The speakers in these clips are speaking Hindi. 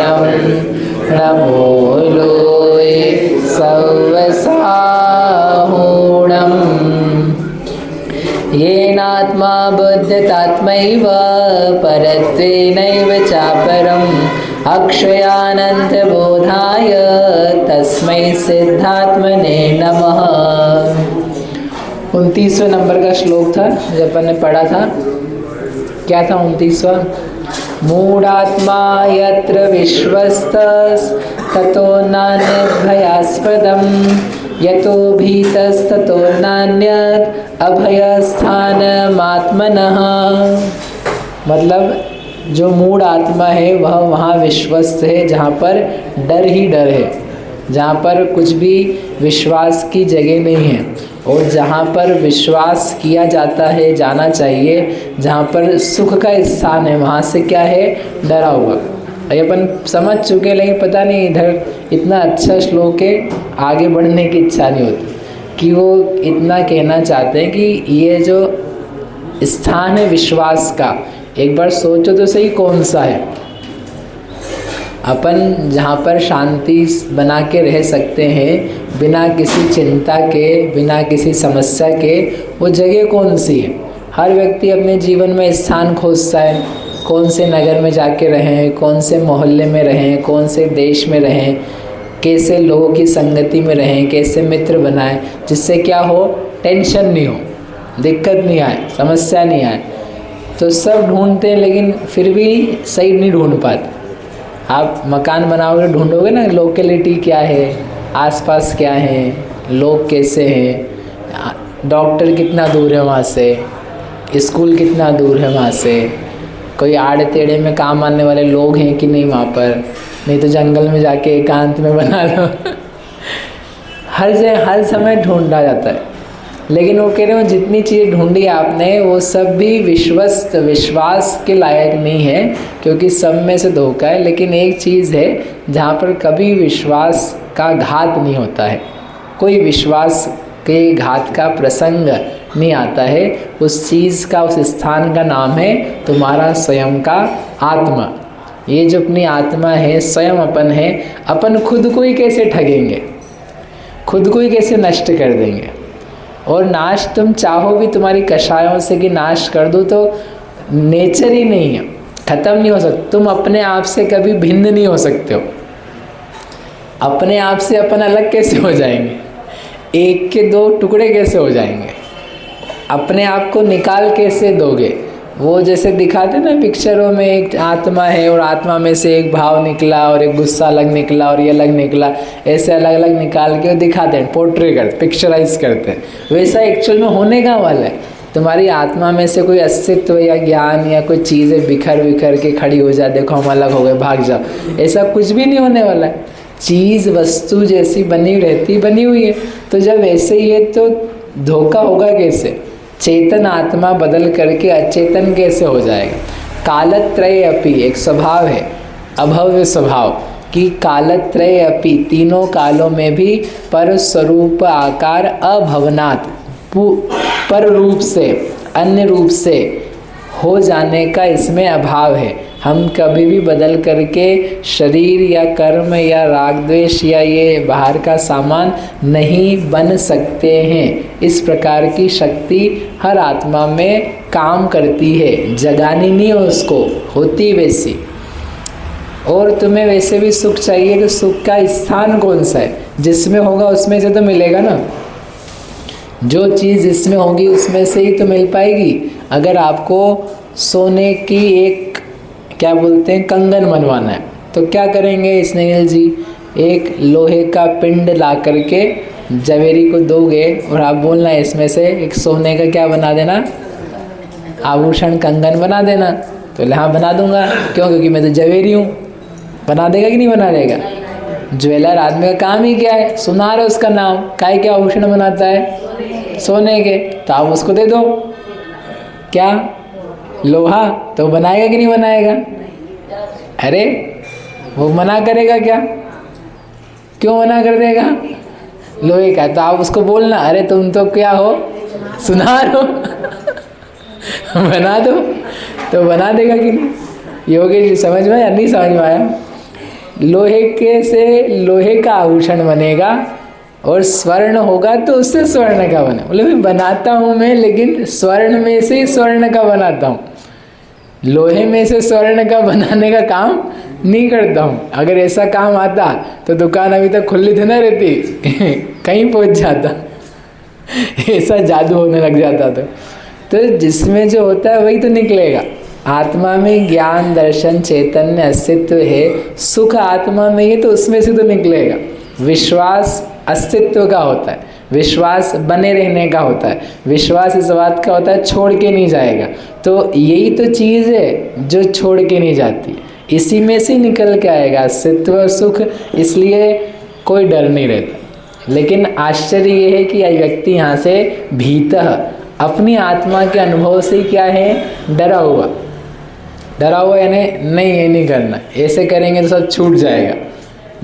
नमो लोये सवसाहूणम् येनात्मा बुद्धतात्मैव परत्वेनैव चापरम् अक्षयानन्तबोधाय तस्मै सिद्धात्मने नमः। 29वें नंबर का श्लोक था जो अपन ने पढ़ा था। क्या था 29वां? मूढ़ात्मा यत्र विश्वस्तस्ततो नान्यद्भयास्पदम् यतो भीतस्ततो नान्यत् अभयस्थानमात्मनः। मतलब जो मूढ़ आत्मा है वह वहाँ विश्वस्त है जहाँ पर डर ही डर है, जहाँ पर कुछ भी विश्वास की जगह नहीं है। और जहाँ पर विश्वास किया जाता है, जाना चाहिए, जहाँ पर सुख का स्थान है, वहाँ से क्या है? डरा हुआ। ये अपन समझ चुके, लेकिन पता नहीं इधर इतना अच्छा श्लोक है, आगे बढ़ने की इच्छा नहीं होती कि वो इतना कहना चाहते हैं कि ये जो स्थान है विश्वास का, एक बार सोचो तो सही कौन सा है। अपन जहाँ पर शांति बना के रह सकते हैं बिना किसी चिंता के, बिना किसी समस्या के, वो जगह कौन सी है? हर व्यक्ति अपने जीवन में स्थान खोजता है, कौन से नगर में जाके रहें, कौन से मोहल्ले में रहें, कौन से देश में रहें, कैसे लोगों की संगति में रहें, कैसे मित्र बनाएं जिससे क्या हो? टेंशन नहीं हो, दिक्कत नहीं आए, समस्या नहीं आए। तो सब ढूंढते हैं लेकिन फिर भी सही नहीं ढूंढ पाते। आप मकान बनाओगे, ढूंढोगे ना लोकेलिटी क्या है, आसपास क्या है, लोग कैसे हैं, डॉक्टर कितना दूर है वहाँ से, स्कूल कितना दूर है वहाँ से, कोई आड़े टेढ़े में काम आने वाले लोग हैं कि नहीं वहाँ पर, नहीं तो जंगल में जाके एकांत में बना लो। हर समय ढूंढा जाता है। लेकिन वो कह रहे हो जितनी चीज़ें ढूंढी आपने वो सब भी विश्वास के लायक नहीं है, क्योंकि सब में से धोखा है। लेकिन एक चीज़ है जहाँ पर कभी विश्वास का घात नहीं होता है, कोई विश्वास के घात का प्रसंग नहीं आता है। उस चीज़ का, उस स्थान का नाम है तुम्हारा स्वयं का आत्मा। ये जो अपनी आत्मा है, स्वयं अपन है, अपन खुद को ही कैसे ठगेंगे, खुद को ही कैसे नष्ट कर देंगे। और नाश तुम चाहो भी तुम्हारी कषायों से कि नाश कर दो, तो नेचर ही नहीं है, ख़त्म नहीं हो सकता। तुम अपने आप से कभी भिन्न नहीं हो सकते हो। अपने आप से अपन अलग कैसे हो जाएंगे? एक के दो टुकड़े कैसे हो जाएंगे? अपने आप को निकाल कैसे दोगे? वो जैसे दिखाते ना पिक्चरों में, एक आत्मा है और आत्मा में से एक भाव निकला और एक गुस्सा अलग निकला और ये अलग निकला, ऐसे अलग अलग निकाल के वो दिखाते हैं, पोर्ट्रे करते, पिक्चराइज करते हैं। वैसा एक्चुअल में होने का वाला है। तुम्हारी आत्मा में से कोई अस्तित्व या ज्ञान या कोई चीज़ें बिखर बिखर के खड़ी हो जाए, देखो हम अलग हो गए, भाग जाओ, ऐसा कुछ भी नहीं होने वाला है। चीज़ वस्तु जैसी बनी रहती बनी हुई है। तो जब ऐसे ही है तो धोखा होगा कैसे? चेतन आत्मा बदल करके अचेतन कैसे हो जाएगा? कालत्रय अपि एक स्वभाव है, अभव्य स्वभाव, कि कालत्रय अपि तीनों कालों में भी पर स्वरूप आकार अभवनात् पर रूप से, अन्य रूप से हो जाने का इसमें अभाव है। हम कभी भी बदल करके शरीर या कर्म या राग द्वेष या ये बाहर का सामान नहीं बन सकते हैं। इस प्रकार की शक्ति हर आत्मा में काम करती है, जगानी नहीं हो उसको, होती वैसी। और तुम्हें वैसे भी सुख चाहिए तो सुख का स्थान कौन सा है? जिसमें होगा उसमें से तो मिलेगा ना। जो चीज़ जिसमें होगी उसमें से ही तो मिल पाएगी। अगर आपको सोने की एक क्या बोलते हैं कंगन बनवाना है तो क्या करेंगे स्नेहिल जी? एक लोहे का पिंड ला करके जवेरी को दोगे और आप बोलना इसमें से एक सोने का क्या बना देना, आभूषण कंगन बना देना। तो हाँ बना दूंगा, क्यों? क्योंकि मैं तो जवेरी हूँ। बना देगा कि नहीं बना देगा? ज्वेलर आदमी का काम ही क्या है? सुनार है उसका नाम, काय के आभूषण बनाता है? सोने के। तो आप उसको दे दो क्या लोहा, तो बनाएगा कि नहीं बनाएगा? अरे वो मना करेगा क्या? क्यों मना कर देगा? लोहे का। तो आप उसको बोलना अरे तुम तो क्या हो, सुनार हो। बना दो, तो बना देगा कि नहीं? योगेश जी समझ में या नहीं समझ में आया? लोहे के से लोहे का आभूषण बनेगा और स्वर्ण होगा तो उससे स्वर्ण का बना। बोले भाई बनाता हूँ मैं, लेकिन स्वर्ण में से ही स्वर्ण का बनाता हूँ, लोहे में से स्वर्ण का बनाने का काम नहीं करता हूँ। अगर ऐसा काम आता तो दुकान अभी तक खुली थी ना रहती, कहीं पहुँच जाता, ऐसा जादू होने लग जाता। तो जिसमें जो होता है वही तो निकलेगा। आत्मा में ज्ञान दर्शन चैतन्य अस्तित्व है, सुख आत्मा में ही तो उसमें से तो निकलेगा। विश्वास अस्तित्व का होता है, विश्वास बने रहने का होता है, विश्वास इस बात का होता है छोड़ के नहीं जाएगा। तो यही तो चीज़ है जो छोड़ के नहीं जाती, इसी में से निकल के आएगा अस्तित्व और सुख, इसलिए कोई डर नहीं रहता। लेकिन आश्चर्य ये है कि यह व्यक्ति यहाँ से भीतः अपनी आत्मा के अनुभव से क्या है, डरा हुआ यानी नहीं ये नहीं करना, ऐसे करेंगे तो सब छूट जाएगा,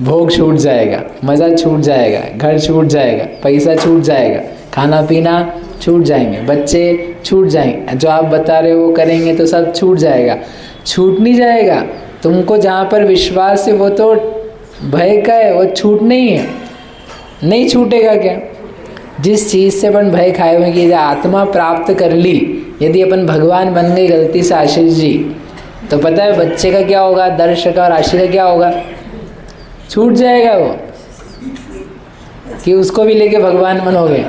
भोग छूट जाएगा, मज़ा छूट जाएगा, घर छूट जाएगा, पैसा छूट जाएगा, खाना पीना छूट जाएंगे, बच्चे छूट जाएंगे, जो आप बता रहे हो वो करेंगे तो सब छूट जाएगा। छूट नहीं जाएगा, तुमको जहाँ पर विश्वास है वो तो भय का है, वो छूट नहीं है, नहीं छूटेगा क्या। जिस चीज़ से अपन भय खाए हुए कि आत्मा प्राप्त कर ली, यदि अपन भगवान बन गए गलती से आशीष जी, तो पता है बच्चे का क्या होगा, दर्श का और आशीष का क्या होगा, छूट जाएगा वो, कि उसको भी लेके भगवान बनोगे।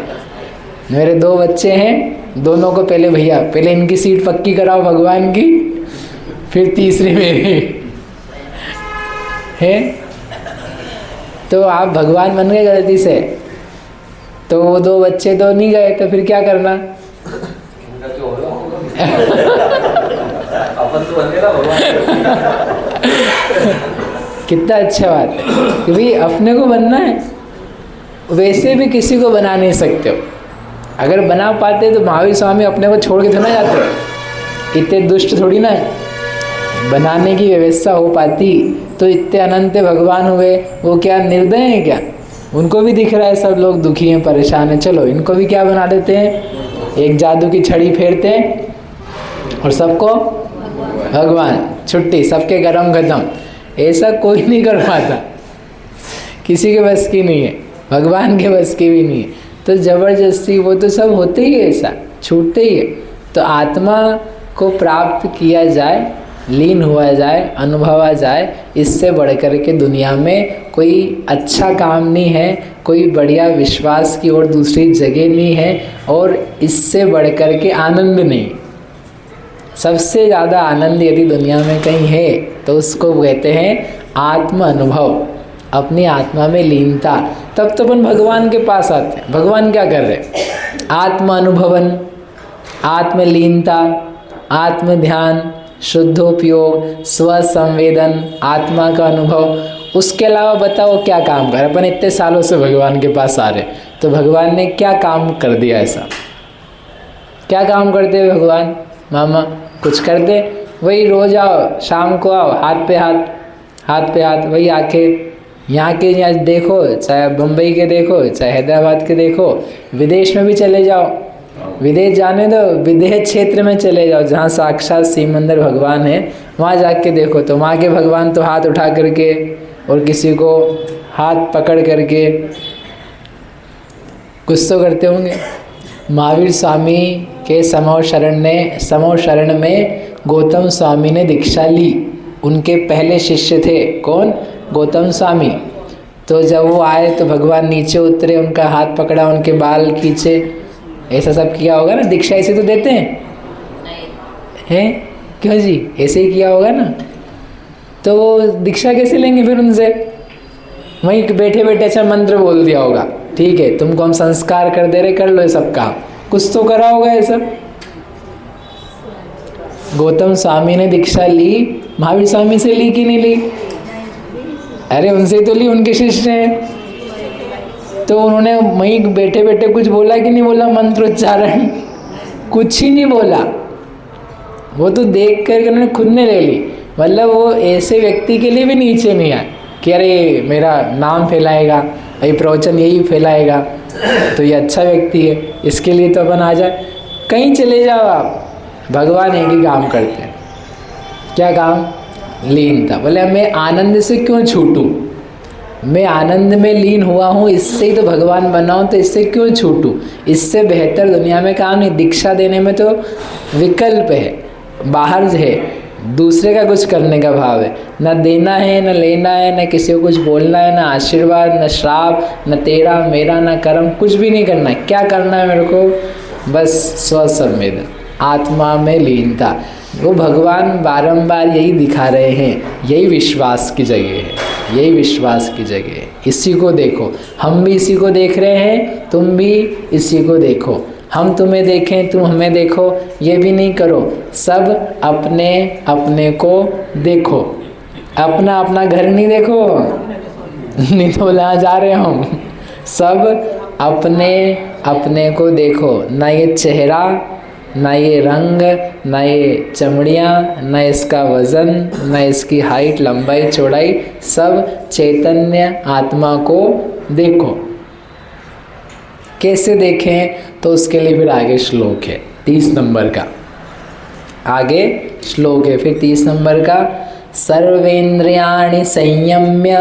मेरे 2 बच्चे हैं, दोनों को पहले इनकी सीट पक्की कराओ भगवान की, फिर तीसरी मेरी है। तो आप भगवान बन गए गलती से, तो वो 2 बच्चे तो नहीं गए, तो फिर क्या करना। कितना अच्छा बात है कि भाई अपने को बनना है, वैसे भी किसी को बना नहीं सकते हो। अगर बना पाते तो महावीर स्वामी अपने को छोड़ के तो ना जाते, इतने दुष्ट थोड़ी ना है। बनाने की व्यवस्था हो पाती तो इतने अनंत भगवान हुए, वो क्या निर्दय हैं क्या, उनको भी दिख रहा है सब लोग दुखी हैं परेशान हैं, चलो इनको भी क्या बना देते हैं, एक जादू की छड़ी फेरते हैं और सबको भगवान, छुट्टी, सबके गरम गदम। ऐसा कोई नहीं कर पाता, किसी के बस की नहीं है, भगवान के बस की भी नहीं है। तो जबरदस्ती वो तो सब होते ही है, ऐसा छूटते ही है। तो आत्मा को प्राप्त किया जाए, लीन हुआ जाए, अनुभवा जाए, इससे बढ़ कर के दुनिया में कोई अच्छा काम नहीं है, कोई बढ़िया विश्वास की और दूसरी जगह नहीं है, और इससे बढ़ कर के आनंद नहीं। सबसे ज़्यादा आनंद यदि दुनिया में कहीं है तो उसको कहते हैं आत्म अनुभव, अपनी आत्मा में लीनता। तब तो अपन भगवान के पास आते हैं। भगवान क्या कर रहे हैं, आत्म अनुभवन, आत्मलीनता, आत्म ध्यान, शुद्धोपयोग, स्वसंवेदन, आत्मा का अनुभव। उसके अलावा बताओ क्या काम कर, अपन इतने सालों से भगवान के पास आ रहे, तो भगवान ने क्या काम कर दिया ऐसा, क्या काम करते भगवान मामा, कुछ करते, वही रोज आओ, शाम को आओ, हाथ पे हाथ, वही आके यहाँ के यहाँ देखो, चाहे बम्बई के देखो, चाहे हैदराबाद के देखो, विदेश में भी चले जाओ, विदेश जाने दो, विदेश क्षेत्र में चले जाओ जहाँ साक्षात शिव मंदिर भगवान है, वहाँ जाके देखो तो वहाँ के भगवान तो हाथ उठा करके और किसी को हाथ पकड़ करके कुछ तो करते होंगे। महावीर स्वामी के समो शरण में गौतम स्वामी ने दीक्षा ली, उनके पहले शिष्य थे कौन, गौतम स्वामी। तो जब वो आए तो भगवान नीचे उतरे, उनका हाथ पकड़ा, उनके बाल खींचे, ऐसा सब किया होगा ना। दीक्षा ऐसे तो देते हैं क्यों जी, ऐसे ही किया होगा ना। तो वो दीक्षा कैसे लेंगे फिर उनसे, वहीं बैठे बैठे अच्छा मंत्र बोल दिया होगा, ठीक है तुमको हम संस्कार कर दे रहे, कर लो ये सब काम, कुछ तो करा होगा ये सब। गौतम स्वामी ने दीक्षा ली, महावीर स्वामी से ली कि नहीं ली, अरे उनसे तो ली, उनके शिष्य हैं। तो उन्होंने वहीं बैठे बैठे कुछ बोला कि नहीं बोला, मंत्रोच्चारण कुछ ही नहीं बोला, वो तो देख कर उन्होंने खुद ने ले ली। मतलब वो ऐसे व्यक्ति के लिए भी नीचे नहीं आए कि अरे मेरा नाम फैलाएगा, ये प्रवचन यही फैलाएगा तो ये अच्छा व्यक्ति है, इसके लिए तो अपन आ जाए। कहीं चले जाओ आप, भगवान एक ही काम करते हैं, क्या काम, लीन था। बोले मैं आनंद से क्यों छूटूं, मैं आनंद में लीन हुआ हूँ, इससे ही तो भगवान बना हूँ, तो इससे क्यों छूटूं। इससे बेहतर दुनिया में काम नहीं। दीक्षा देने में तो विकल्प है, बाहर है, दूसरे का कुछ करने का भाव है, न देना है न लेना है, न किसी को कुछ बोलना है, न आशीर्वाद न श्राप, न तेरा मेरा न कर्म, कुछ भी नहीं करना है। क्या करना है मेरे को, बस स्वसंवेदन, आत्मा में लीनता। वो भगवान बारंबार यही दिखा रहे हैं, यही विश्वास की जगह है, यही विश्वास की जगह है। इसी को देखो, हम भी इसी को देख रहे हैं, तुम भी इसी को देखो। हम तुम्हें देखें, तुम हमें देखो, ये भी नहीं करो। सब अपने अपने को देखो, अपना अपना घर नहीं देखो, नहीं तो वहाँ जा रहे हम। सब अपने अपने को देखो, ना ये चेहरा, ना ये रंग, ना ये चमड़ियाँ, ना इसका वज़न, ना इसकी हाइट लंबाई चौड़ाई, सब चैतन्य आत्मा को देखो। कैसे देखें, तो उसके लिए फिर आगे श्लोक है 30 नंबर का, आगे श्लोक है फिर 30 नंबर का। सर्वेन्द्रियाणि संयम्य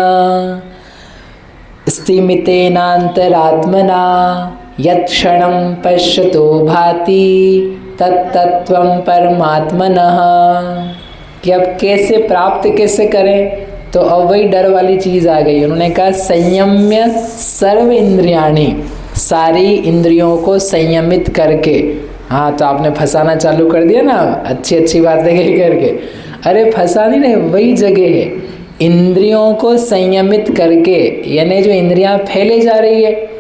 स्थिमितेनान्तरात्मना यत् क्षणं पश्यतो भाति तत्तत्त्वं परमात्मनः। कि अब कैसे प्राप्त कैसे करें, तो अब वही डर वाली चीज़ आ गई। उन्होंने कहा संयम्य सर्व इंद्रियाणि, सारी इंद्रियों को संयमित करके। हाँ, तो आपने फंसाना चालू कर दिया ना, अच्छी अच्छी बातें कही करके। अरे फंसानी नहीं, वही जगह है। इंद्रियों को संयमित करके, यानी जो इंद्रियां फैले जा रही है,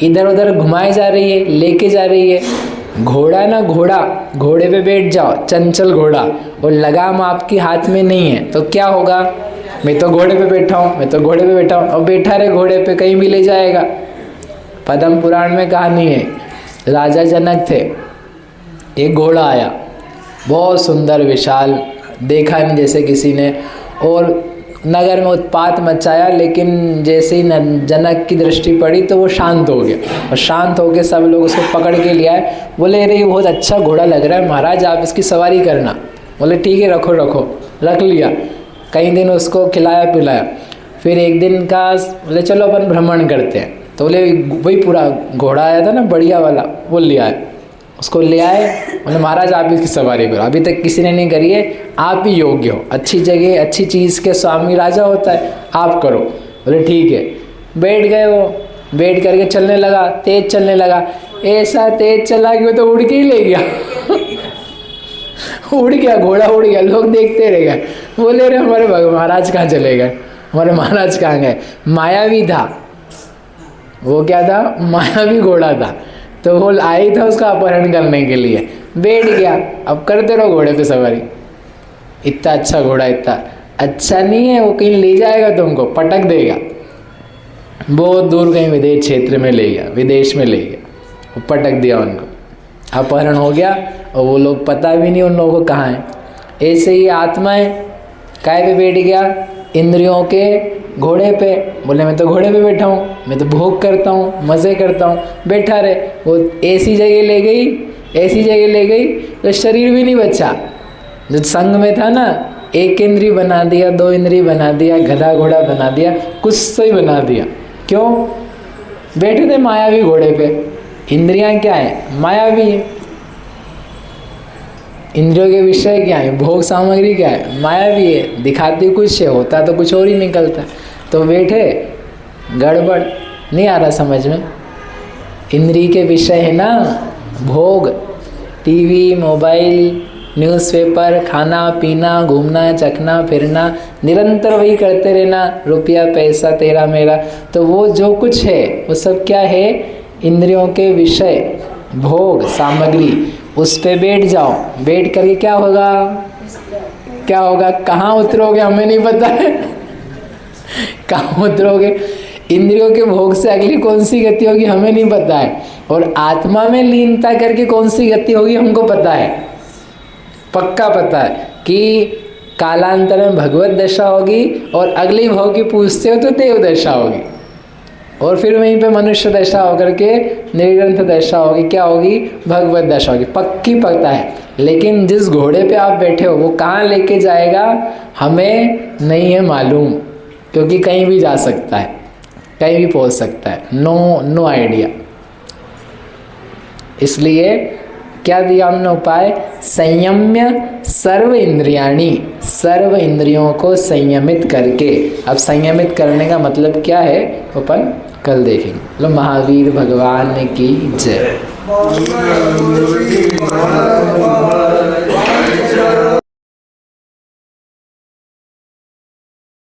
इधर उधर घुमाई जा रही है, लेके जा रही है। घोड़ा ना, घोड़े पे बैठ जाओ, चंचल घोड़ा, और लगाम आपके हाथ में नहीं है, तो क्या होगा। मैं तो घोड़े पे बैठा हूँ, मैं तो घोड़े पे बैठा हूँ, और बैठा रहे घोड़े पे, कहीं भी ले जाएगा। पद्म पुराण में कहानी है, राजा जनक थे, एक घोड़ा आया, बहुत सुंदर विशाल, देखा नहीं जैसे किसी ने, और नगर में उत्पात मचाया। लेकिन जैसे ही जनक की दृष्टि पड़ी तो वो शांत हो गया, और शांत होकर सब लोग उसको पकड़ के ले आए। बोले अरे ये बहुत अच्छा घोड़ा लग रहा है महाराज, आप इसकी सवारी करना। बोले ठीक है, रखो रखो, रख लिया। कई दिन उसको खिलाया पिलाया। फिर एक दिन का बोले चलो अपन भ्रमण करते हैं, तो बोले वही पूरा घोड़ा आया था ना बढ़िया वाला, वो ले आए, उसको ले आए। बोले महाराज आप इसकी सवारी करो, अभी तक किसी ने नहीं करी है, आप ही योग्य हो, अच्छी जगह अच्छी चीज़ के स्वामी राजा होता है, आप करो। बोले ठीक है। बैठ गए, वो बैठ करके चलने लगा, तेज चलने लगा। ऐसा तेज चला कि वो तो उड़ के ही ले गया उड़ गया, घोड़ा उड़ गया। लोग देखते रह गए, बोले रे हमारे महाराज कहाँ चले गए, हमारे महाराज कहाँ गए। मायावी था वो, क्या था, मायावी घोड़ा था। तो वो आई था उसका अपहरण करने के लिए, बैठ गया। अब करते रहो घोड़े पे सवारी। इतना अच्छा घोड़ा, इतना अच्छा नहीं है, वो कहीं ले जाएगा तुमको, पटक देगा। बहुत दूर कहीं विदेश क्षेत्र में ले गया, विदेश में ले गया, वो पटक दिया उनको, अपहरण हो गया। और वो लोग पता भी नहीं उन लोगों को कहाँ है। ऐसे ही आत्मा है, काय पे बैठ गया, इंद्रियों के घोड़े पे। बोले मैं तो घोड़े पे बैठा हूँ, मैं तो भोग करता हूँ, मज़े करता हूँ, बैठा रहे। वो ऐसी जगह ले गई, ऐसी जगह ले गई तो शरीर भी नहीं बचा। जो संग में था ना, एक इंद्री बना दिया, 2 इंद्री बना दिया, गधा घोड़ा बना दिया, कुछ तो ही बना दिया। क्यों, बैठे थे मायावी घोड़े पे। इंद्रियां क्या है, मायावी है। इंद्रियों के विषय क्या है, भोग सामग्री क्या है, मायावी है। दिखाती कुछ है, होता तो कुछ और ही निकलता। तो बैठे, गड़बड़ नहीं आ रहा समझ में। इंद्री के विषय है ना, भोग, टीवी, मोबाइल, न्यूज़पेपर, खाना पीना, घूमना चखना फिरना, निरंतर वही करते रहना, रुपया पैसा तेरा मेरा। तो वो जो कुछ है वो सब क्या है, इंद्रियों के विषय, भोग सामग्री। उस पे बैठ जाओ, बैठ करके क्या होगा, क्या होगा, कहाँ उतरोगे हमें नहीं पता है कहाँ उतरोगे। इंद्रियों के भोग से अगली कौन सी गति होगी हमें नहीं पता है, और आत्मा में लीनता करके कौन सी गति होगी हमको पता है, पक्का पता है कि कालांतर में भगवत दशा होगी, और अगली भाव की पूछते हो तो देव दशा होगी। और फिर वहीं पे मनुष्य दशा होकर के निर्ग्रंथ दशा होगी, क्या होगी, भगवत दशा होगी, पक्की पता है। लेकिन जिस घोड़े पे आप बैठे हो वो कहाँ लेके जाएगा हमें नहीं है मालूम, क्योंकि कहीं भी जा सकता है, कहीं भी पहुंच सकता है, नो आइडिया। इसलिए क्या दिया हमने उपाय, संयम्य सर्व इंद्रियाणी, सर्व इंद्रियों को संयमित करके। अब संयमित करने का मतलब क्या है अपन कल देखेंगे। मतलब महावीर भगवान की जय।